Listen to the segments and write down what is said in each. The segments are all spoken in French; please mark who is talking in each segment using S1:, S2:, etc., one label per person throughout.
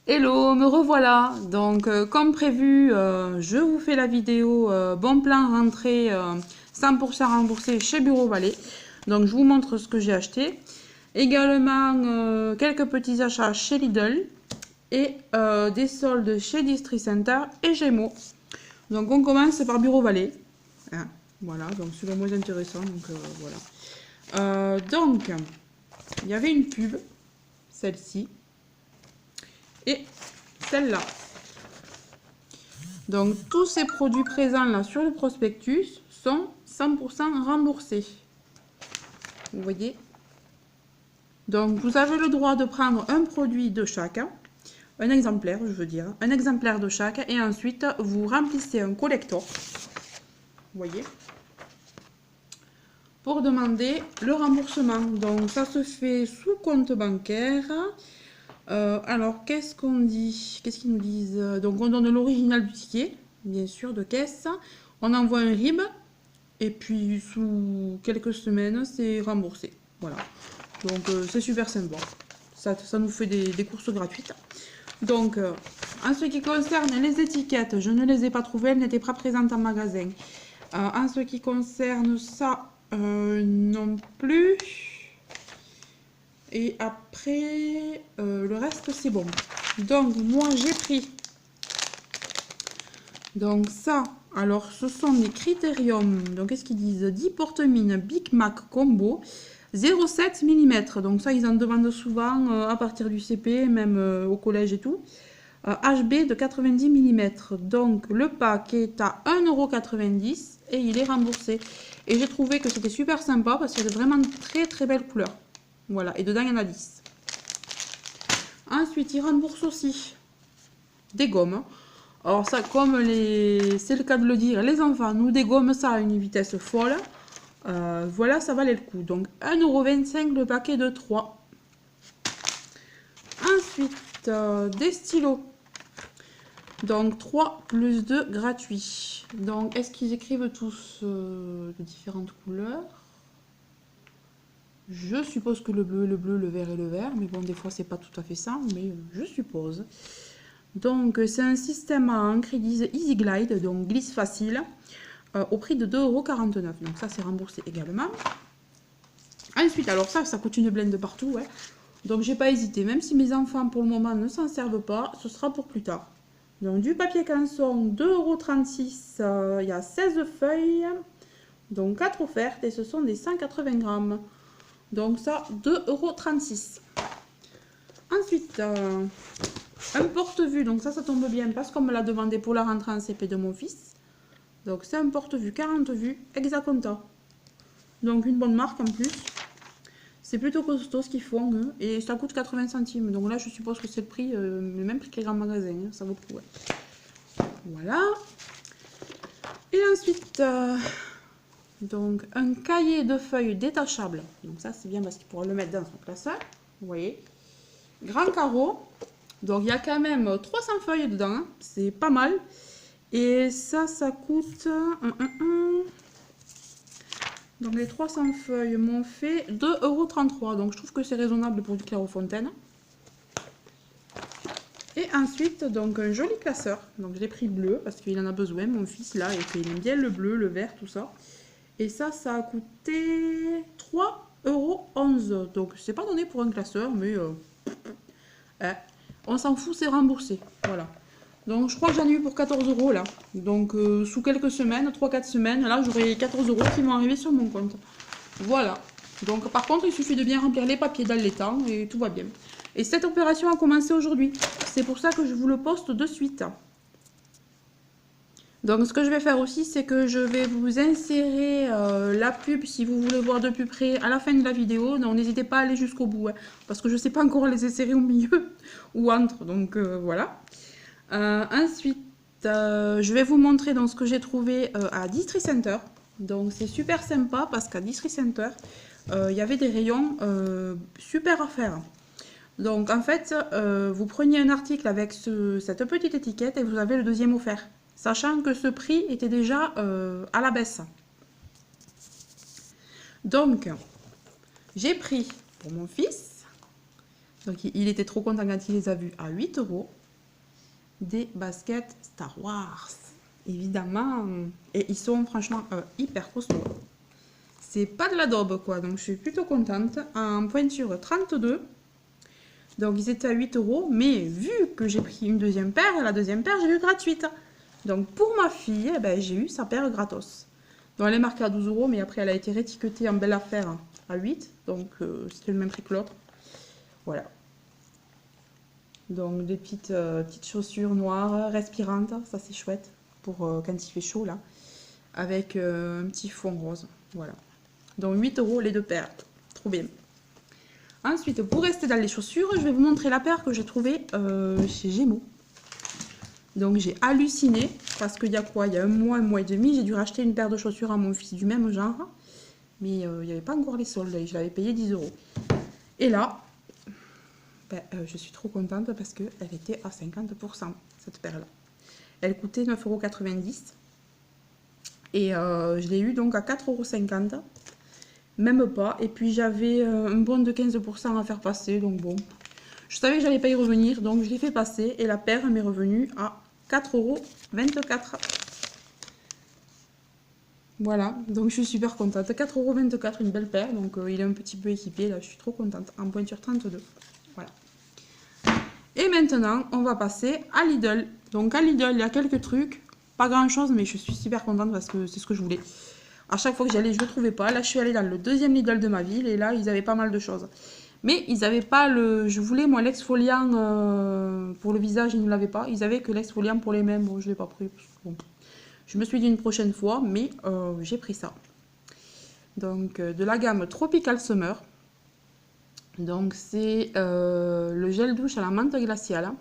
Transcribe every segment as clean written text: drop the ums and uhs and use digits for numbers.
S1: Hello, me revoilà. Donc, comme prévu, je vous fais la vidéo bon plan rentrée 100% remboursé chez Bureau Vallée. Donc, je vous montre ce que j'ai acheté. Également, quelques petits achats chez Lidl et des soldes chez Distri Center et Gémeaux. Donc, on commence par Bureau Vallée. Hein, voilà, donc c'est le moins intéressant. Donc, voilà. Donc, il y avait une pub, celle-ci, et celle-là. Donc, tous ces produits présents là sur le prospectus sont 100% remboursés. Vous voyez? Donc, vous avez le droit de prendre un produit de chacun, un exemplaire, je veux dire, un exemplaire de chaque, et ensuite, vous remplissez un collector. Vous voyez? Pour demander le remboursement. Donc, ça se fait sous compte bancaire. Alors, qu'est-ce qu'on dit? Qu'est-ce qu'ils nous disent? Donc, on donne l'original du ticket, bien sûr, de caisse. On envoie un RIB. Et puis, sous quelques semaines, c'est remboursé. Voilà. Donc, c'est super sympa. Ça nous fait des courses gratuites. Donc, en ce qui concerne les étiquettes, je ne les ai pas trouvées. Elles n'étaient pas présentes en magasin. En ce qui concerne ça, non plus. Et après, le reste, c'est bon. Donc, moi, j'ai pris. Donc, ça, alors, ce sont des critériums. Donc, qu'est-ce qu'ils disent? 10 porte-mines Big Mac Combo, 0,7 mm. Donc, ça, ils en demandent souvent à partir du CP, même au collège et tout. HB de 90 mm. Donc, le pack est à 1,90 € et il est remboursé. Et j'ai trouvé que c'était super sympa parce qu'il y a vraiment de très très belles couleurs. Voilà, et dedans, il y en a 10. Ensuite, ils remboursent aussi des gommes. Alors ça, comme c'est le cas de le dire, les enfants nous dégomment ça à une vitesse folle. Voilà, ça valait le coup. Donc 1,25 € le paquet de 3. Ensuite, des stylos. Donc 3 plus 2 gratuits. Donc est-ce qu'ils écrivent tous de différentes couleurs? Je suppose que le bleu, le vert et le vert. Mais bon, des fois, c'est pas tout à fait ça. Mais je suppose. Donc, c'est un système à encre, ils disent Easy Glide, donc glisse facile, au prix de 2,49 €. Donc, ça, c'est remboursé également. Ensuite, alors ça coûte une blinde de partout. Ouais. Donc, j'ai pas hésité. Même si mes enfants, pour le moment, ne s'en servent pas, ce sera pour plus tard. Donc, du papier canson, 2,36 €. Il y a 16 feuilles, donc 4 offertes, et ce sont des 180 grammes. Donc, ça, 2,36 €. Ensuite, un porte-vue, donc ça tombe bien parce qu'on me l'a demandé pour la rentrée en CP de mon fils. Donc c'est un porte-vue 40 vues Exaconta. Donc une bonne marque en plus. C'est plutôt costaud ce qu'ils font et ça coûte 80 centimes. Donc là je suppose que c'est le prix, le même prix que les grands magasins. Hein, ça vaut le coup. Ouais. Voilà. Et ensuite, donc un cahier de feuilles détachable. Donc ça c'est bien parce qu'il pourra le mettre dans son classeur. Vous voyez. Grand carreau. Donc il y a quand même 300 feuilles dedans, hein. C'est pas mal. Et ça coûte... Donc les 300 feuilles m'ont fait 2,33 €. Donc je trouve que c'est raisonnable pour du Clairefontaine. Et ensuite, donc un joli classeur. Donc je l'ai pris bleu parce qu'il en a besoin, mon fils là, et qu'il aime bien le bleu, le vert, tout ça. Et ça a coûté 3,11 €. Donc c'est pas donné pour un classeur, mais on s'en fout, c'est remboursé. Voilà. Donc je crois que j'en ai eu pour 14 € là. Donc sous quelques semaines, 3-4 semaines, là j'aurai 14 € qui vont arriver sur mon compte. Voilà. Donc par contre, il suffit de bien remplir les papiers dans les temps et tout va bien. Et cette opération a commencé aujourd'hui. C'est pour ça que je vous le poste de suite. Donc ce que je vais faire aussi, c'est que je vais vous insérer la pub si vous voulez voir de plus près à la fin de la vidéo. Donc n'hésitez pas à aller jusqu'au bout, hein, parce que je ne sais pas encore les insérer au milieu ou entre. Donc voilà. Ensuite, je vais vous montrer dans ce que j'ai trouvé à Distri Center. Donc c'est super sympa parce qu'à Distri Center, il y avait des rayons super à faire. Donc en fait, vous preniez un article avec cette petite étiquette et vous avez le deuxième offert. Sachant que ce prix était déjà à la baisse. Donc, j'ai pris pour mon fils Donc il était trop content quand il les a vus à 8 €. Des baskets Star Wars, évidemment. Et ils sont franchement hyper costauds. C'est pas de la daube quoi, donc je suis plutôt contente. En pointure 32. Donc ils étaient à 8 €, mais vu que j'ai pris une deuxième paire, la deuxième paire j'ai eu gratuite. Donc pour ma fille, eh ben, j'ai eu sa paire gratos. Donc elle est marquée à 12 €, mais après elle a été rétiquetée en belle affaire à 8, donc c'était le même prix que l'autre. Voilà. Donc des petites chaussures noires respirantes, ça c'est chouette pour quand il fait chaud là, avec un petit fond rose. Voilà. Donc 8 € les deux paires, trop bien. Ensuite, pour rester dans les chaussures, je vais vous montrer la paire que j'ai trouvée chez Gémeaux. Donc j'ai halluciné parce qu'il y a quoi? Il y a un mois et demi, j'ai dû racheter une paire de chaussures à mon fils du même genre. Mais il n'y avait pas encore les soldes et je l'avais payé 10 €. Et là, ben, je suis trop contente parce qu'elle était à 50%, cette paire-là. Elle coûtait 9,90 € et je l'ai eu donc à 4,50 €. Même pas. Et puis j'avais un bon de 15% à faire passer, donc bon. Je savais que j'allais pas y revenir, donc je l'ai fait passer et la paire m'est revenue à 4,24 €. Voilà, donc je suis super contente. 4,24 € une belle paire, donc il est un petit peu équipé, là je suis trop contente. En pointure 32. Voilà. Et maintenant, on va passer à Lidl. Donc à Lidl, il y a quelques trucs, pas grand chose, mais je suis super contente parce que c'est ce que je voulais. À chaque fois que j'allais, je ne le trouvais pas. Là, je suis allée dans le deuxième Lidl de ma ville et là, ils avaient pas mal de choses. Mais ils n'avaient pas le... Je voulais, moi, l'exfoliant pour le visage, ils ne l'avaient pas. Ils avaient que l'exfoliant pour les mains. Bon, je ne l'ai pas pris. Bon. Je me suis dit une prochaine fois, mais j'ai pris ça. Donc, de la gamme Tropical Summer. Donc, c'est le gel douche à la menthe glaciale.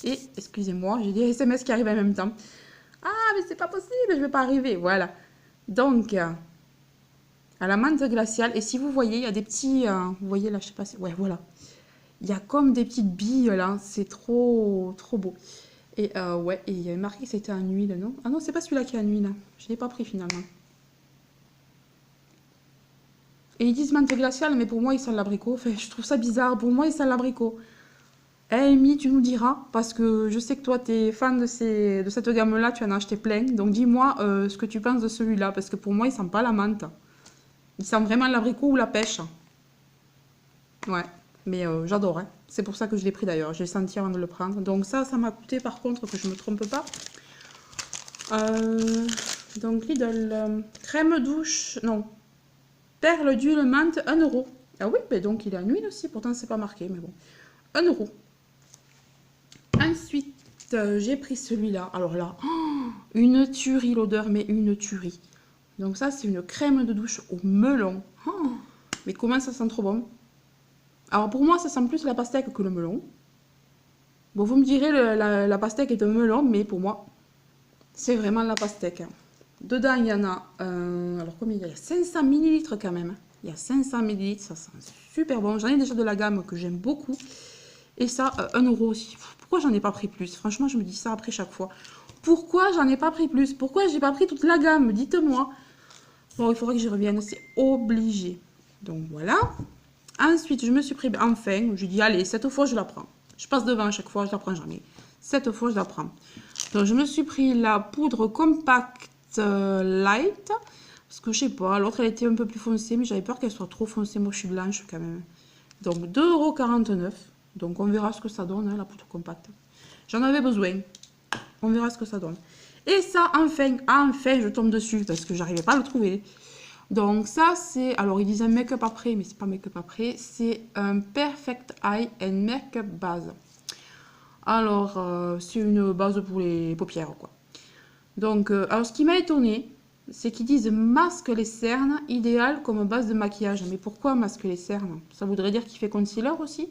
S1: Et, excusez-moi, j'ai des SMS qui arrivent en même temps. Ah, mais c'est pas possible, je ne vais pas arriver. Voilà. Donc, à la menthe glaciale. Et si vous voyez, il y a des petits... vous voyez là, je sais pas si... Ouais, voilà. Il y a comme des petites billes là. C'est trop beau. Et ouais, et il y avait marqué que c'était en huile, non? Ah non, c'est pas celui-là qui est en huile. Je ne l'ai pas pris finalement. Et ils disent menthe glaciale, mais pour moi, ils sentent l'abricot. Enfin, je trouve ça bizarre. Pour moi, ils sentent l'abricot. Eh, Amy, tu nous diras, parce que je sais que toi, tu es fan de cette gamme-là, tu en as acheté plein. Donc, dis-moi ce que tu penses de celui-là, parce que pour moi, il sent pas la menthe. Il sent vraiment l'abricot ou la pêche. Ouais, mais j'adore. Hein. C'est pour ça que je l'ai pris d'ailleurs. J'ai senti avant de le prendre. Donc ça m'a coûté par contre, que je ne me trompe pas. Donc Lidl, crème douche, non. Perle d'huile menthe, 1 €. Ah oui, mais donc il est en huile aussi. Pourtant, c'est pas marqué, mais bon. 1 €. Ensuite, j'ai pris celui-là. Alors là, une tuerie l'odeur, mais une tuerie. Donc ça, c'est une crème de douche au melon. Oh, mais comment ça sent trop bon. Alors pour moi, ça sent plus la pastèque que le melon. Bon, vous me direz, la pastèque est un melon, mais pour moi, c'est vraiment la pastèque. Dedans, il y en a... alors combien il y a? 500 ml quand même. Il y a 500 ml, ça sent super bon. J'en ai déjà de la gamme que j'aime beaucoup. Et ça, 1 € aussi. Pourquoi j'en ai pas pris plus? Franchement, je me dis ça après chaque fois. Pourquoi j'en ai pas pris plus? Pourquoi j'ai pas pris toute la gamme? Dites-moi. Bon, il faudrait que j'y revienne, c'est obligé. Donc voilà. Ensuite, je me suis pris, enfin, je dis, allez, cette fois, je la prends. Je passe devant à chaque fois, je la prends jamais. Cette fois, je la prends. Donc, je me suis pris la poudre compact light. Parce que, je sais pas, l'autre, elle était un peu plus foncée, mais j'avais peur qu'elle soit trop foncée. Moi, je suis blanche quand même. Donc, 2,49 €. Donc, on verra ce que ça donne, hein, la poudre compacte. J'en avais besoin. On verra ce que ça donne. Et ça, enfin, je tombe dessus, parce que j'arrivais pas à le trouver. Donc ça, c'est... Alors, ils disent un make-up après, mais c'est pas make-up après. C'est un Perfect Eye and Make-up Base. Alors, c'est une base pour les paupières, quoi. Donc, alors, ce qui m'a étonné, c'est qu'ils disent masque les cernes, idéal comme base de maquillage. Mais pourquoi masque les cernes? Ça voudrait dire qu'il fait concealer aussi?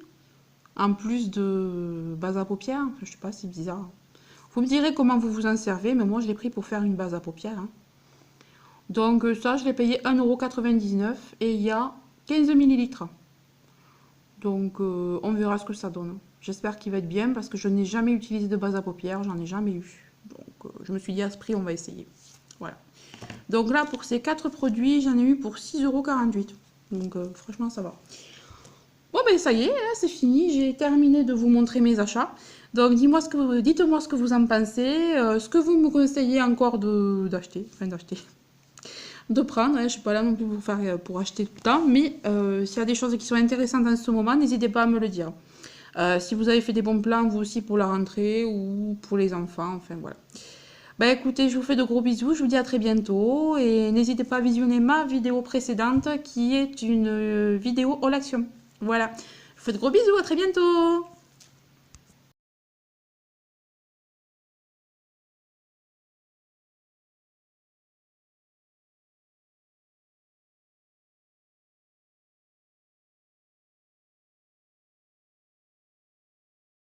S1: En plus de base à paupières? Je sais pas, c'est bizarre. Vous me direz comment vous vous en servez, mais moi, je l'ai pris pour faire une base à paupières, hein. Donc ça, je l'ai payé 1,99 € et il y a 15 ml. Donc on verra ce que ça donne. J'espère qu'il va être bien parce que je n'ai jamais utilisé de base à paupières, j'en ai jamais eu. Donc je me suis dit à ce prix, on va essayer. Voilà. Donc là, pour ces 4 produits, j'en ai eu pour 6,48 €. Donc franchement, ça va. Bon, ben ça y est, hein, c'est fini. J'ai terminé de vous montrer mes achats. Donc, dites-moi dites-moi ce que vous en pensez, ce que vous me conseillez encore d'acheter, de prendre. Hein. Je ne suis pas là non plus pour acheter tout le temps, mais s'il y a des choses qui sont intéressantes en ce moment, n'hésitez pas à me le dire. Si vous avez fait des bons plans, vous aussi, pour la rentrée ou pour les enfants, enfin voilà. Bah écoutez, je vous fais de gros bisous, je vous dis à très bientôt et n'hésitez pas à visionner ma vidéo précédente qui est une vidéo haul action. Voilà, je vous fais de gros bisous, à très bientôt.